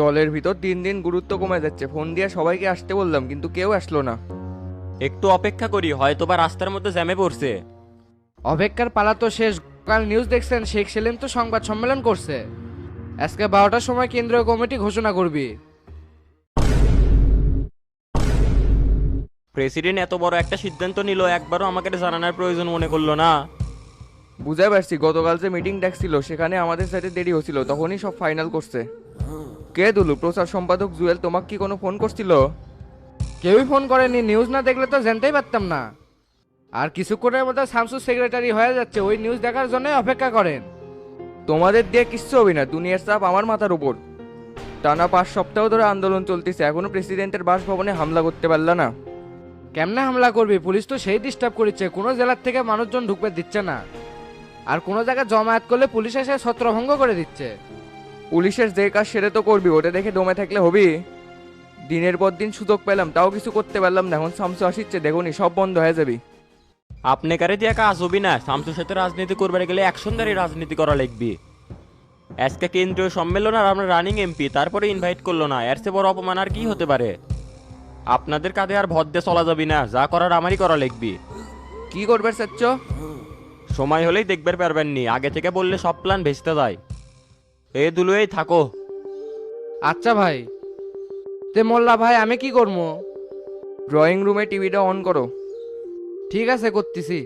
দলের ভিতর দিন দিন গুরুত্ব কমে যাচ্ছে, ফোন দিয়ে সবাইকে আসতে বললাম কিন্তু কেউ আসলো না। একটু অপেক্ষা করি, হয়তো বা রাস্তার মধ্যে জ্যামে পড়ছে। অপেক্ষার পালা তো শেষ। কাল নিউজ দেখছেন শেখ সেলিম তো সংবাদ সম্মেলন করছে। আজকে 12টার সময় কেন্দ্রীয় কমিটি ঘোষণা করবি। প্রেসিডেন্ট এত বড় একটা সিদ্ধান্ত নিল, একবারও আমাকে এটা জানানোর প্রয়োজন মনে করলো না। বুঝতে পারছি, গতকাল যে মিটিং ডাকছিল সেখানে আমাদের সাথে দেরি হচ্ছিল, তখনই সব ফাইনাল করছে। কে দুলু, প্রচার সম্পাদক জুয়েল তোমাকে কি কোনো ফোন করছিল? কেউই ফোন করেনি, নিউজ না দেখলে তো জানতেই পারতাম না। আর কিছুক্ষণের মধ্যে শামসুর সেক্রেটারি হয়ে যাচ্ছে, ওই নিউজ দেখার জন্যই অপেক্ষা করেন। তোমাদের দিয়ে কিচ্ছু হবে না, দুনিয়ার চাপ আমার মাথার উপর। টানা 5 সপ্তাহ ধরে আন্দোলন চলতেছে, এখনো প্রেসিডেন্টের বাসভবনে হামলা করতে পারলা না। কেমনে হামলা করবি? পুলিশ তো সেই ডিস্টার্ব করেছে, কোনো জেলার থেকে মানুষজন ঢুকতে দিচ্ছে না। আর কোনো জায়গায় জমায়েত করলে পুলিশ এসে ছত্রভঙ্গ করে দিচ্ছে। পুলিশের যে কাজ সেটা তো করবি, ওটা দেখে দমে থাকলে হবি? দিনের পর দিন সুযোগ পেলাম, তাও কিছু করতে পারলাম না। এখন শামসু আসিচ্ছে, দেখুনি সব বন্ধ হয়ে যাবি। আপনি কারে দিয়ে কাজ হবি না, শামসুর সাথে রাজনীতি করবার গেলে অ্যাকশনদারি রাজনীতি করা লাগবে। আজকে কেন্দ্রীয় সম্মেলন আর আমরা রানিং এমপি, তারপরে ইনভাইট করলো না, এর চেয়ে বড় অপমান আর কি হতে পারে। আপনাদের কাঁধে আর ভর দিয়ে চলা যাবি না, যা করার আমারই করা লাগবে। কি করবে চাচ্ছ? সময় হলেই দেখবার পারবেন নি, আগে থেকে বললে সব প্ল্যান ভেস্তে যায়। এ দুলু, এই থাকো। আচ্ছা ভাই। তে মোল্লা ভাই, আমি কি করবো? ড্রয়িং রুমে টিভিটা অন করো। ঠিক আছে, করতেছি।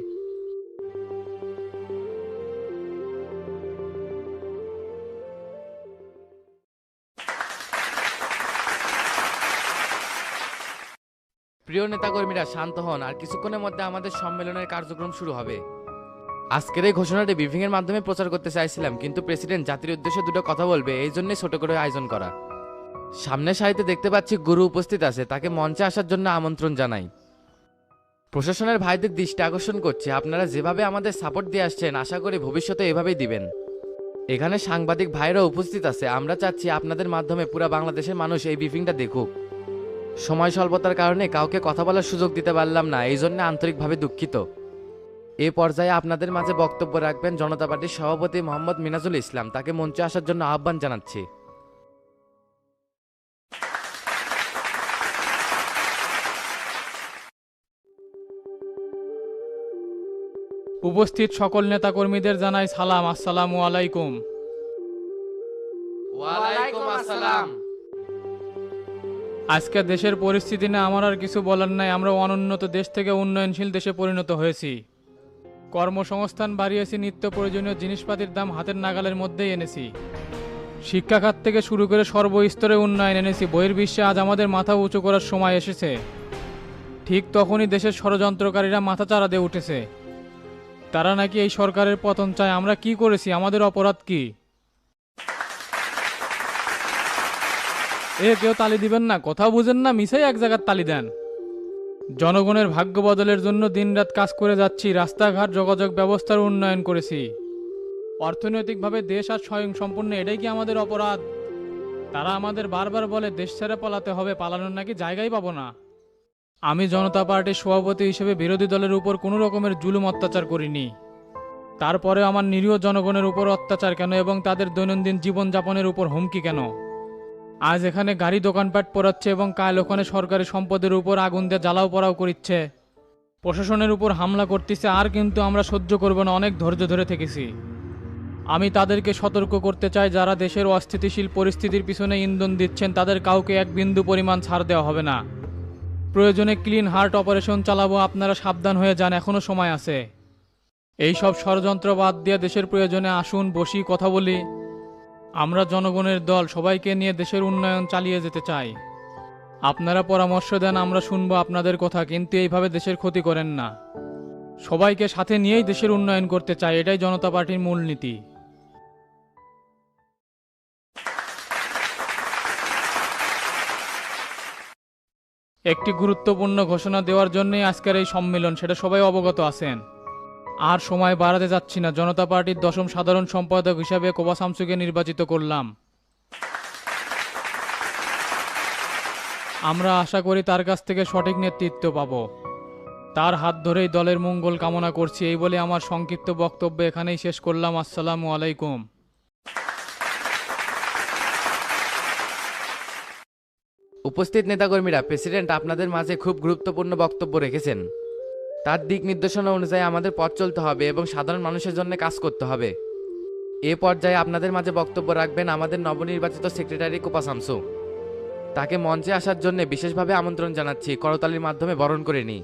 প্রিয় নেতাকর্মীরা শান্ত হন, আর কিছুক্ষণের মধ্যে আমাদের সম্মেলনের কার্যক্রম শুরু হবে। আজকের এই ঘোষণাটি ব্রিফিং এর মাধ্যমে প্রচার করতে চাইছিলাম, কিন্তু প্রেসিডেন্ট জাতির উদ্দেশ্যে দুটো কথা বলবে, এই জন্যই ছোট করে আয়োজন করা। সামনের সারিতে দেখতে পাচ্ছি গুরু উপস্থিত আছে, তাকে মঞ্চে আসার জন্য আমন্ত্রণ জানাই। প্রশাসনের ভাইদের দৃষ্টি আকর্ষণ করছে, আপনারা যেভাবে আমাদের সাপোর্ট দিয়ে আসছেন, আশা করি ভবিষ্যতে এভাবেই দিবেন। এখানে সাংবাদিক ভাইরা উপস্থিত আছে, আমরা চাচ্ছি আপনাদের মাধ্যমে পুরো বাংলাদেশের মানুষ এই ব্রিফিংটা দেখুক। সময় স্বল্পতার কারণে কাউকে কথা বলার সুযোগ দিতে পারলাম না, এই জন্য আন্তরিকভাবে দুঃখিত। এ পর্যায়ে আপনাদের মাঝে বক্তব্য রাখবেন জনতা পার্টির সভাপতি মোহাম্মদ মিনাজুল ইসলাম, তাকে মঞ্চে আসার জন্য আহ্বান জানাচ্ছি। উপস্থিত সকল নেতাকর্মীদের জানাই সালাম, আসসালামু আলাইকুম। ওয়ালাইকুম আসসালাম। আজকে দেশের পরিস্থিতি না আমার আর কিছু বলার নাই, আমরা অনুন্নত দেশ থেকে উন্নয়নশীল দেশে পরিণত হয়েছি। কর্মসংস্থান বাড়িয়েছি, নিত্য প্রয়োজনীয় জিনিসপাতির দাম হাতের নাগালের মধ্যেই এনেছি। শিক্ষা খাত থেকে শুরু করে সর্বস্তরে উন্নয়ন এনেছি। বহির্বিশ্বে আজ আমাদের মাথা উঁচু করার সময় এসেছে। ঠিক তখনই দেশের ষড়যন্ত্রকারীরা মাথাচাড়া দিয়ে উঠেছে। তারা নাকি এই সরকারের পতন চায়। আমরা কি করেছি? আমাদের অপরাধ কি? কেউ তালি দিবেন না? কথা বুঝেন না, মিছেই এক জায়গার তালি দেন। জনগণের ভাগ্য বদলের জন্য দিনরাত কাজ করে যাচ্ছি। রাস্তাঘাট, যোগাযোগ ব্যবস্থার উন্নয়ন করেছি। অর্থনৈতিকভাবে দেশ আর স্বয়ং সম্পূর্ণ, এটাই কি আমাদের অপরাধ? তারা আমাদের বারবার বলে দেশ ছেড়ে পালাতে হবে, পালানোর নাকি জায়গাই পাবো না। আমি জনতা পার্টির সভাপতি হিসেবে বিরোধী দলের উপর কোনো রকমের জুলুম অত্যাচার করিনি। তারপরে আমার নিরীহ জনগণের উপর অত্যাচার কেন এবং তাদের দৈনন্দিন জীবনযাপনের উপর হুমকি কেন? আজ এখানে গাড়ি দোকানপাট পোড়াচ্ছে এবং কাল ওখানে সরকারি সম্পদের উপর আগুন দিয়ে জ্বালাও পোড়াও করছে। প্রশাসনের উপর হামলা করতেছে, আর কিন্তু আমরা সহ্য করব না। অনেক ধৈর্য ধরে থেকেছি। আমি তাদেরকে সতর্ক করতে চাই, যারা দেশের অস্থিতিশীল পরিস্থিতির পিছনে ইন্ধন দিচ্ছেন তাদের কাউকে এক বিন্দু পরিমাণ ছাড় দেওয়া হবে না। প্রয়োজনে ক্লিন হার্ট অপারেশন চালাবো। আপনারা সাবধান হয়ে যান, এখনো সময় আছে। এই সব ষড়যন্ত্র বাদ দিয়ে দেশের প্রয়োজনে আসুন, বসি, কথা বলি। আমরা জনগণের দল, সবাইকে নিয়ে দেশের উন্নয়ন চালিয়ে যেতে চাই। আপনারা পরামর্শ দেন, আমরা শুনবো আপনাদের কথা, কিন্তু এইভাবে দেশের ক্ষতি করেন না। সবাইকে সাথে নিয়েই দেশের উন্নয়ন করতে চাই, এটাই জনতা পার্টির মূলনীতি। একটি গুরুত্বপূর্ণ ঘোষণা দেওয়ার জন্যই আজকের এই সম্মেলন, সেটা সবাই অবগত আছেন। আর সময় বাড়াতে যাচ্ছি না। জনতা পার্টির 10ম সাধারণ সম্পাদক হিসাবে কোবা শামসুকে নির্বাচিত করলাম। আমরা আশা করি তার কাছ থেকে সঠিক নেতৃত্ব পাব। তার হাত ধরেই দলের মঙ্গল কামনা করছি। এই বলে আমার সংক্ষিপ্ত বক্তব্য এখানেই শেষ করলাম। আসসালামু আলাইকুম। উপস্থিত নেতাকর্মীরা, প্রেসিডেন্ট আপনাদের মাঝে খুব গুরুত্বপূর্ণ বক্তব্য রেখেছেন। তার দিক নির্দেশনা অনুযায়ী আমাদের পথ চলতে হবে এবং সাধারণ মানুষের জন্য কাজ করতে হবে। এ পর্যায়ে আপনাদের মাঝে বক্তব্য রাখবেন আমাদের নবনির্বাচিত সেক্রেটারি কোপা শামসু। তাকে মঞ্চে আসার জন্য বিশেষভাবে আমন্ত্রণ জানাচ্ছি, করতালির মাধ্যমে বরণ করে নিই।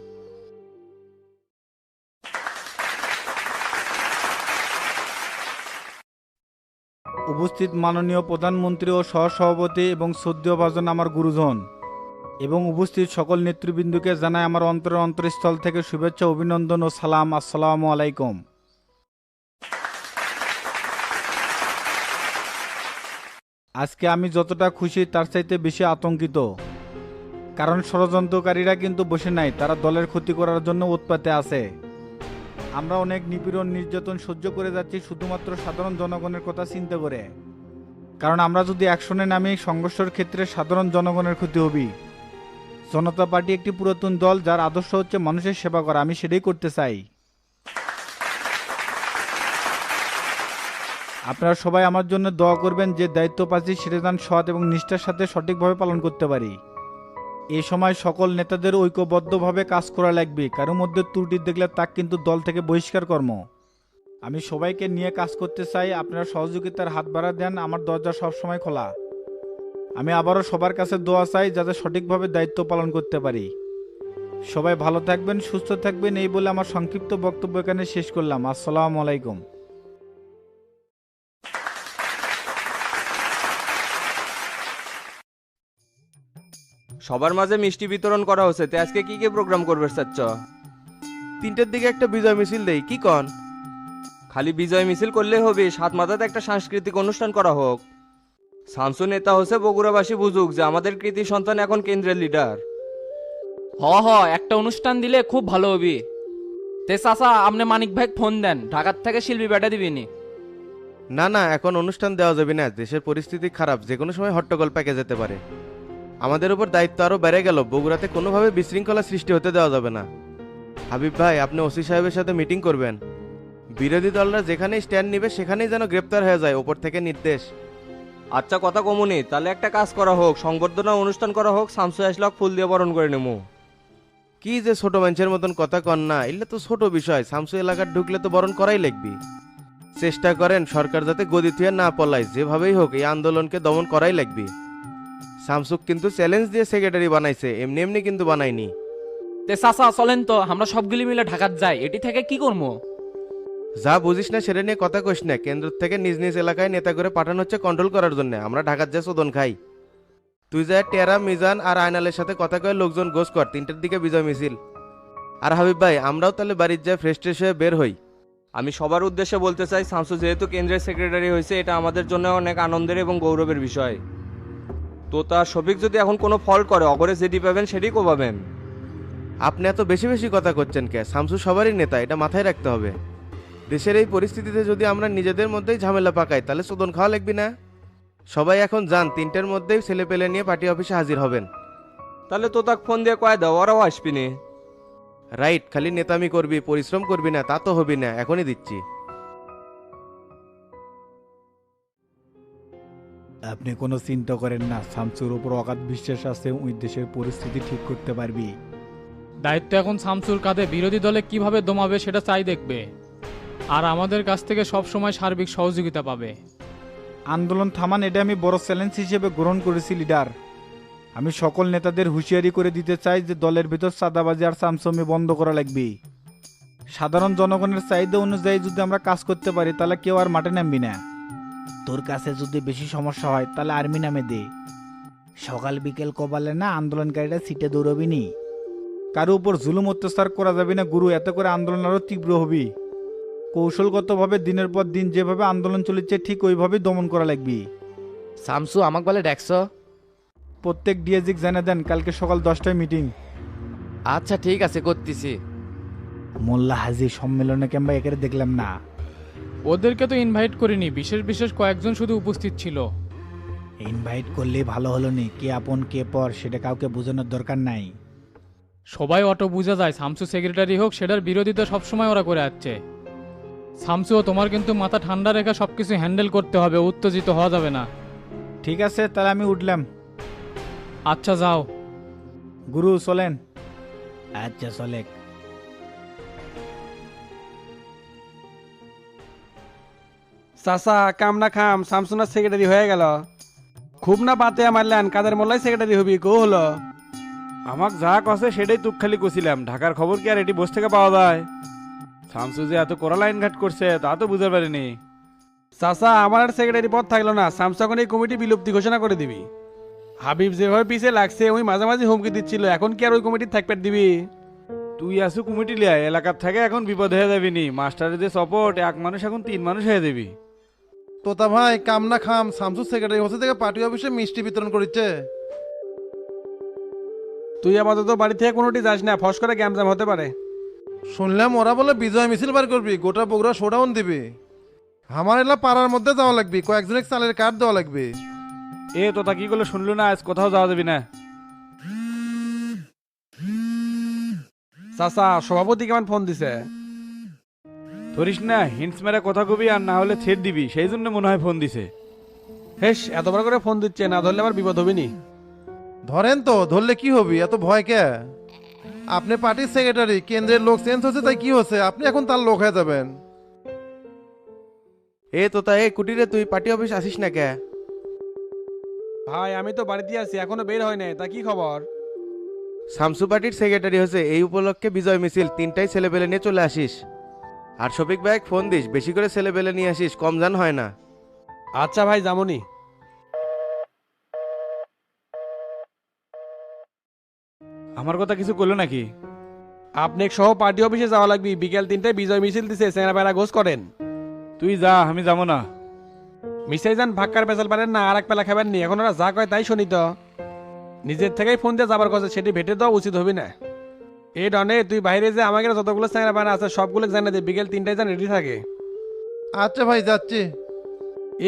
উপস্থিত মাননীয় প্রধানমন্ত্রী ও সহসভাপতি এবং শ্রদ্ধেয় ভাজন আমার গুরুজন এবং উপস্থিত সকল নেতৃবৃন্দকে জানাই আমার অন্তরের অন্তরস্থল থেকে শুভেচ্ছা, অভিনন্দন ও সালাম। আসসালামু আলাইকুম। আজকে আমি যতটা খুশি তার চাইতে বেশি আতঙ্কিত, কারণ ষড়যন্ত্রকারীরা কিন্তু বসে নাই, তারা দলের ক্ষতি করার জন্য উৎপাতে আছে। আমরা অনেক নিপীড়ন নির্যাতন সহ্য করে যাচ্ছি শুধুমাত্র সাধারণ জনগণের কথা চিন্তা করে, কারণ আমরা যদি অ্যাকশনে নামি সংঘর্ষের ক্ষেত্রে সাধারণ জনগণের ক্ষতি হবে। জনতা পার্টি একটি পুরাতন দল যার আদর্শ হচ্ছে মানুষের সেবা করা, আমি সেটাই করতে চাই। আপনারা সবাই আমার জন্য দোয়া করবেন, যে দায়িত্ব পাচ্ছি সেটা যেন সৎ এবং নিষ্ঠার সাথে সঠিকভাবে পালন করতে পারি। এই সময় সকল নেতাদের ঐক্যবদ্ধভাবে কাজ করা লাগবে, কারোর মধ্যে ত্রুটি দেখলে তা কিন্তু দল থেকে বহিষ্কার কর্ম। আমি সবাইকে নিয়ে কাজ করতে চাই, আপনারা সহযোগিতার হাত বাড়া দেন, আমার দরজা সবসময় খোলা। আমি আবারও সবার কাছে দোয়া চাই যাতে সঠিকভাবে দায়িত্ব পালন করতে পারি। সবাই ভালো থাকবেন, সুস্থ থাকবেন, এই বলে আমার সংক্ষিপ্ত বক্তব্য এখানে শেষ করলাম। আসসালামু আলাইকুম। সবার মাঝে মিষ্টি বিতরণ করা হচ্ছে, তে আজকে কি কি প্রোগ্রাম করবে চাচ্ছ? 3টের দিকে একটা বিজয় মিছিল দেই, কি কন? খালি বিজয় মিছিল করলেই হবে, সাত মাথাতে একটা সাংস্কৃতিক অনুষ্ঠান করা হোক। শামসু নেতা হচ্ছে বগুড়াবাসী বুঝুক যে আমাদের কৃতি সন্তান এখন কেন্দ্রের লিডার। হ একটা অনুষ্ঠান দিলে খুব ভালো হবি। তে চাচা, আপনি মানিক ভাই ফোন দেন, ঢাকার থেকে শিল্পী বেটা দিবিনি। না না, এখন অনুষ্ঠান দেওয়া যাবে না, দেশের পরিস্থিতি খারাপ, যে কোনো সময় হট্টগোল পেকে যেতে পারে। আমাদের উপর দায়িত্ব আরো বেড়ে গেল, বগুড়াতে কোনোভাবে বিশৃঙ্খলা সৃষ্টি হতে দেওয়া যাবে না। হাবিব ভাই, আপনি ওসি সাহেবের সাথে মিটিং করবেন, বিরোধী দলরা যেখানেই স্ট্যান্ড নিবে সেখানেই যেন গ্রেপ্তার হয়ে যায়, ওপর থেকে নির্দেশ। আচ্ছা, কথা কমুনি, তাহলে একটা কাজ করা হোক, সংবর্ধনা অনুষ্ঠান করা হোক, শামসু আসলাক ফুল দিয়ে বরণ করে নেবো। কি যে ছোট মানুষের মতন কথা কন না, এগুলো তো ছোট বিষয়, শামসু এলাকার ঢুকলে তো বরণ করাই লাগবে। চেষ্টা করেন সরকার যাতে গদি থুয়ে না পলায়, যেভাবেই হোক এই আন্দোলনকে দমন করাই লাগবে। শামসুক কিন্তু চ্যালেঞ্জ দিয়ে সেক্রেটারি বানাইছে, এমনি এমনি কিন্তু বানায়নি। তে চাচা চলেন তো, আমরা সবগুলি মিলে ঢাকার যাই, এটি থেকে কি করবো? যা বুঝিস না সেটা নিয়ে কথা কইস না, কেন্দ্র থেকে নিজ নিজ এলাকায় নেতা করে পাঠানো হচ্ছে কন্ট্রোল করার জন্য, আমরা ঢাকার যা শোধন খাই। তুই যা টেরা, মিজান আর আয়নালের সাথে কথা কয়ে লোকজন গোস কর, 3টের দিকে বিজয় মিছিল। আর হাবিব ভাই, আমরাও তাহলে বাড়ির যা ফ্রেশ ট্রেশ হয়ে বের হই। আমি সবার উদ্দেশ্যে বলতে চাই, শামসু যেহেতু কেন্দ্রের সেক্রেটারি হয়েছে, এটা আমাদের জন্য অনেক আনন্দের এবং গৌরবের বিষয়। তো তার শফিক যদি এখন কোনো ফল্ট করে, অগরে যেটি পাবেন সেটি কোপাবেন। আপনি এত বেশি বেশি কথা করছেন কে? শামসু সবারই নেতা, এটা মাথায় রাখতে হবে। দেশের এই পরিস্থিতিতে যদি আমরা নিজেদের মধ্যেই ঝামেলা পাকাই তাহলে শোধন খাওয়া লাগবে না। সবাই এখন যান, 3টের মধ্যেই ছেলে পেলে নিয়ে পার্টি অফিসে হাজির হবেন। তাহলে তো তাক ফোন দিয়ে কয়ে দাও, ওরাও আসবিনি। রাইট, খালি নেতামি করবি, পরিশ্রম করবি না, তা তো হবি না, এখনই দিচ্ছি। আপনি কোনো চিন্তা করেন না, শামসুর উপর অগাধ বিশ্বাস আছে, ওই দেশের পরিস্থিতি ঠিক করতে পারবি। দায়িত্ব এখন শামসুর কাঁধে, বিরোধী দলে কিভাবে দমাবে সেটা চাই দেখবে, আর আমাদের কাছ থেকে সব সময় সার্বিক সহযোগিতা পাবে। আন্দোলন থামান, এটা আমি বড় চ্যালেঞ্জ হিসেবে গ্রহণ করেছি লিডার। আমি সকল নেতাদের হুঁশিয়ারি করে দিতে চাই যে দলের ভিতর চাঁদাবাজি আর চামচমি বন্ধ করা লাগবে। সাধারণ জনগণের চাহিদা অনুযায়ী যদি আমরা কাজ করতে পারি তাহলে কেউ আর মাঠে নামবি না। তোর কাছে যদি বেশি সমস্যা হয় তাহলে আর্মি নামে দে, সকাল বিকেল কবালে না আন্দোলনকারীরা সিটে দৌড়বি নি। কারো উপর জুলুম অত্যাচার করা যাবে না গুরু, এত করে আন্দোলন আরও তীব্র হবি। কৌশলগতভাবে দিনের পর দিন যেভাবে আন্দোলন চলেছে ঠিক ওইভাবেই দমন করা লাগবে। শামসু, আমাকে বলে ডাকছো? প্রত্যেক ডিএজিক জানিয়ে দেন কালকে সকাল 10টায় মিটিং। আচ্ছা ঠিক আছে, করতেছি। মোল্লা হাজি সম্মেলনে কিংবা একের দেখলাম না। ওদেরকে তো ইনভাইট করিনি, বিশেষ বিশেষ কয়েকজন শুধু উপস্থিত ছিল। ইনভাইট করলেই ভালো হলো নি, কে আপন কে পর সেটা কাউকে বোঝানোর দরকার নাই। সবাই অটো বোঝা যায়, শামসু সেক্রেটারি হোক সেটার বিরোধিতা সবসময় ওরা করে আসছে। শামসু, তোমার কিন্তু মাথা ঠান্ডা রেখে সবকিছু হ্যান্ডেল করতে হবে, উত্তেজিত হওয়া যাবে না। ঠিক আছে, তাহলে আমি উঠলাম। আচ্ছা যাও। গুরু চলেন। আচ্ছা চলে। চাচা কাম না খাম শামসুনার সেক্রেটারি হয়ে গেল। খুব না বাতে মারলেন, কাদের মোল্লাই সেক্রেটারি হবি কো হলো? আমাক যা কছে সেটাই তুক খালি কছিলাম, ঢাকার খবর কি আর এটি বসে থেকে পাওয়া যায়? শামসু যে এত কড়া লাইন ঘাট করছে তা তো বুঝতে পারিনি। চাচা আমার আর সেক্রেটারি পদ থাকলো না, শামসু এখন এই কমিটি বিলুপ্তি ঘোষণা করে দিবি। হাবিব যেভাবে পিছে লাগছে ওই মাঝামাঝি হুমকি দিচ্ছিল, এখন কি আর ওই কমিটির থাকবে দিবি? তুই আসু কমিটি লিয়া, এলাকার থেকে এখন বিপদ হয়ে যাবি নি। মাস্টারের যে সপোর্ট, এক মানুষ এখন 3 মানুষ হয়ে যাবি। তোতা ভাই কাম না খাম শামসু সেক্রেটারি হচ্ছে থেকে পার্টি অফিসে মিষ্টি বিতরণ করেছে। তুই আপাতত বাড়ি থেকে কোনোটি যাস না, ফস করে গ্যামজাম হতে পারে। শুনলাম ওরা বলে বিজয় মিছিল বার করবি, গোটা বগুড়া শোডাউন দিবি। আমার এলা পাড়ার মধ্যে যাওয়া লাগবে, কয়েকজনের চালের কার্ড দেওয়া লাগবে। এ তোতা কি করলে শুনলো না, আজ কোথাও যাওয়া যাবি না। চাচা সভাপতি কেমন ফোন দিছে? ধরিস না, হিন্টস মেরে কথা কবি, আর না হলে ছেড় দিবি, সেই জন্য মনে হয় ফোন দিছে। হেস এতবার করে ফোন দিচ্ছে, না ধরলে আবার বিপদ হবি নি। ধরেন তো, ধরলে কি হবি, এত ভয় কে? আপনি পার্টির সেক্রেটারি, কেন্দ্রের লোক চেঞ্জ হচ্ছে তাই কি হচ্ছে, আপনি এখন তার লোক হয়ে যাবেন। এ তোতা এ কুটিরে তুই পার্টি অফিস আসিস না কে? ভাই আমি তো বাড়িতে আছি, এখনো বের হয় নাই, তা কি খবর? শামসু পার্টির সেক্রেটারি হয়েছে, এই উপলক্ষে বিজয় মিছিল, 3টাই ছেলেপেলে নিয়ে চলে আসিস। আর শফিক ভাই ফোন দিস, বেশি করে ছেলেপেলে নিয়ে আসিস, কম জান হয় না। আচ্ছা ভাই যামনি। আমার কথা কিছু করলো নাকি? আপনি সহ পার্টি অফিসে যাওয়া লাগবে, বিকেল 3টায় বিজয় মিছিল দিছে, সেনাবেলা গোস করেন। তুই যা, আমি যাবো না। মিসাই যান, ভাক্কার পেছাল পারেন না, আর এক পেলা খাবেন নি, এখন ওরা যা কয় তাই শুনি তো। নিজের থেকেই ফোন দিয়ে যাবার কথা, সেটি ভেটে দেওয়া উচিত হবে না। এই ডনে তুই বাইরে যে আমাকে যতগুলো স্যাংরা বানা আছে সবগুলো জানিয়ে দে, বিকেল 3টায় যান রেডি থাকে। আচ্ছা ভাই যাচ্ছি।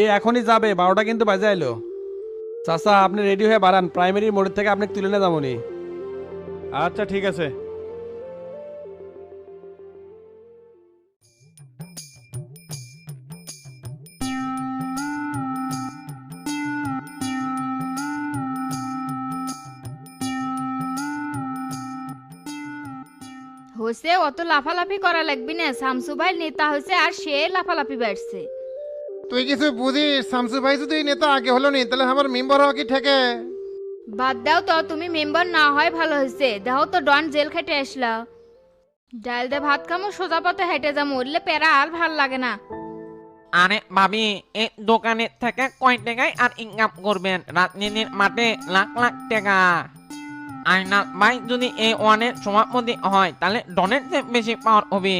এ এখনই যাবে, 12টা কিন্তু বাজে আইলো। চাচা আপনি রেডি হয়ে বাড়ান, প্রাইমারি মোড় থেকে আপনি তুলে নিয়ে যাবনি। আচ্ছা ঠিক আছে। হয়েছে অত লাফালাফি করা লাগবি না, শামসু ভাই নেতা হয়েছে আর সে লাফালাফি বাড়ছে। তুই কিছু বুঝিস? শামসু ভাই যদি নেতা আগে হলো নি, তাহলে আমার মেম্বার হওয়া কি ঠেকে? বাদ দাও তো, তুমি মেম্বার না হয় ভালো হয়েছে, দেখো তো ডন জেল খেটে আসলা। ডাল দে ভাত খামো, সোজা পথে হেঁটে যাবো, উঠলে প্যারা আর ভাল লাগে না। আরে ভাবি, এই দোকানের থেকে কয় টাকায় আর ইনকাম করবেন? রাজনীতির মাঠে লাখ লাখ টাকা। আইনাল ভাই যদি এই ওয়ানের সভাপতি হয়, তাহলে ডনের চেয়ে বেশি পাওয়ার হবে।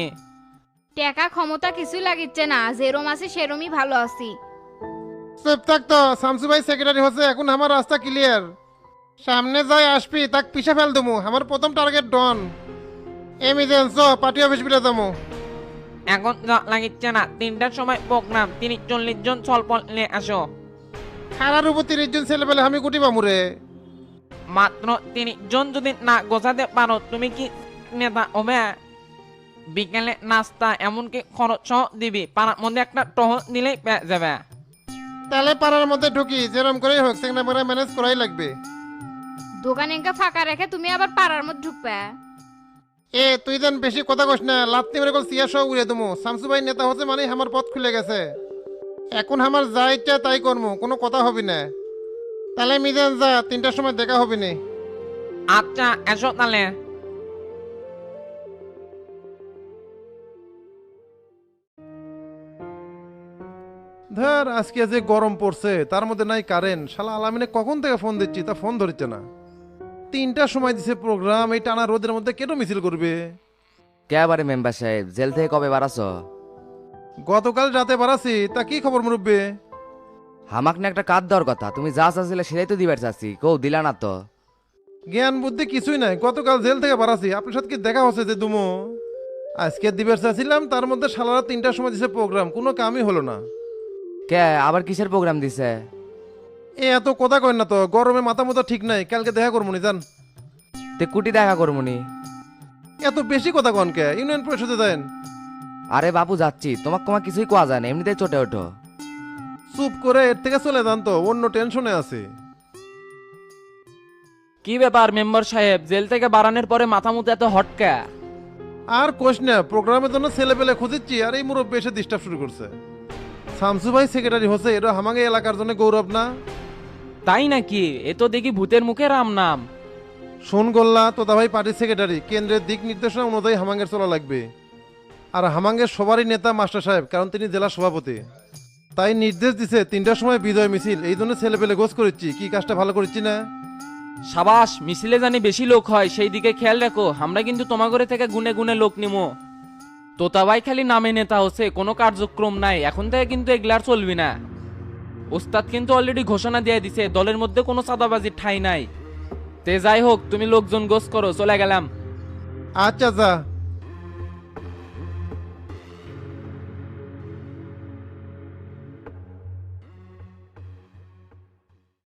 টাকা ক্ষমতা কিছু লাগিচ্ছে না, যেরম আছি সেরমই ভালো আছি। চুপ থাক তো, শামসু ভাই সেক্রেটারি হচ্ছে, এখন আমার রাস্তা ক্লিয়ার। সামনে যাই আসবি তাক পিছা ফেল দেবো, আমার প্রথম টার্গেট ডন। এমিজেন্স পার্টি অফিস বিলে যাবো। এখন যা লাগিচ্ছে না, 3টার সময় প্রোগ্রাম, 30-40 জন ছলপল নিয়ে আসো। খারার উপর 30 জন ছেলে পেলে আমি কুটি বামুরে। মাত্র 30 জন যদি না গোছাতে পারো, তুমি কি নেতা হবে? বিকেলে নাস্তা এমনকি খরচ দিবি, পাড়ার মধ্যে একটা টহল দিলেই পেয়ে যাবে। তাহলে পাড়ার মধ্যে ঢুকি, যেরম করেই হোক সেখানে পরে ম্যানেজ করাই লাগবে। দোকান এঙ্কা ফাঁকা রেখে তুমি আবার পাড়ার মধ্যে ঢুকবে? এ তুই যেন বেশি কথা কস না, লাত্তি মেরে সিয়া সহ উড়ে দেবো। শামসু ভাই নেতা হচ্ছে মানে আমার পথ খুলে গেছে, এখন আমার যা ইচ্ছা তাই করবো, কোনো কথা হবে না। তাহলে মিজান যা, 3টার সময় দেখা হবে না। আচ্ছা এসো তাহলে। ধর আজকে যে গরম পড়ছে, তার মধ্যে নাই কারেন্ট, শালা আলামিনে কখন থেকে ফোন দিচ্ছি তা ফোন ধরছে না। 3টার সময় দিছে প্রোগ্রাম, এই টানা রোদের মধ্যে কেন মিছিল করবে? কেবারে মেম্বার সাহেব, জেল থেকে কবে বাড়াছ? গতকাল রাতে বাড়াছি, তা কি খবর মুরব্বী? হামাক না একটা কাজ দেওয়ার কথা, তুমি যা চাচ্ছিলে সেটাই তো দিবার চাচ্ছি, কেউ দিলা না তো। জ্ঞান বুদ্ধি কিছুই নাই, গতকাল জেল থেকে বাড়াছি, আপনার সাথে কি দেখা হচ্ছে যে দুমো? আজকে দিবার চাচ্ছিলাম, তার মধ্যে শালারা 3টার সময় দিছে প্রোগ্রাম, কোনো কামই হলো না। কে আবার কিসের প্রোগ্রাম দিছে? এ এত কথা কয় না তো, গরমে মাথা মতো ঠিক নাই, কালকে দেখা করবো নি জান। তে কুটি দেখা করমুনি। এত বেশি কথা কন কে? ইউনিয়ন পরিষদে দেন। আরে বাবু যাচ্ছি, তোমার কিছুই কোয়া যায় না, এমনিতেই চটে ওঠো। চুপ করে এর থেকে চলে যান তো, অন্য টেনশনে আছে। কি ব্যাপার মেম্বার সাহেব, জেল থেকে বাড়ানোর পরে মাথা মুতে এত হটকা? আর কোশ না, প্রোগ্রামের জন্য ছেলে পেলে খুঁজিচ্ছি আর এই মুরব্বী এসে ডিস্টার্ব শুরু করছে। শামসু ভাই সেক্রেটারি হচ্ছে, এটা আমাকে এলাকার জন্য গৌরব না? তাই নাকি? এ তো দেখি ভূতের মুখে রাম নাম। শোন গোল্লা, তোতা ভাই পার্টির সেক্রেটারি, কেন্দ্রের দিক নির্দেশনা অনুযায়ী হামাঙ্গের চলা লাগবে। আর হামাঙ্গের সবারই নেতা মাস্টার সাহেব, কারণ তিনি জেলা সভাপতি। তাই নির্দেশ দিছে 3টার সময় বিজয় মিছিল, এই জন্য ছেলে পেলে গোছ করেছি। কি কাজটা ভালো করেছি না? সাবাস, মিছিলে জানি বেশি লোক হয় সেই দিকে খেয়াল রাখো। আমরা কিন্তু তোমাগরে থেকে গুনে গুনে লোক নিমো। তোতাবাই খালি নামে নেতা হচ্ছে, কোনো কার্যক্রম নাই। এখন থেকে কিন্তু এগুলার চলবি না। ওস্তাদ কিন্তু অলরেডি ঘোষণা দিয়ে দিছে দলের মধ্যে কোনো চাঁদাবাজির ঠাঁই নাই। তে যাই হোক, তুমি লোকজন গোছ করো, চলে গেলাম। আচ্ছা যা।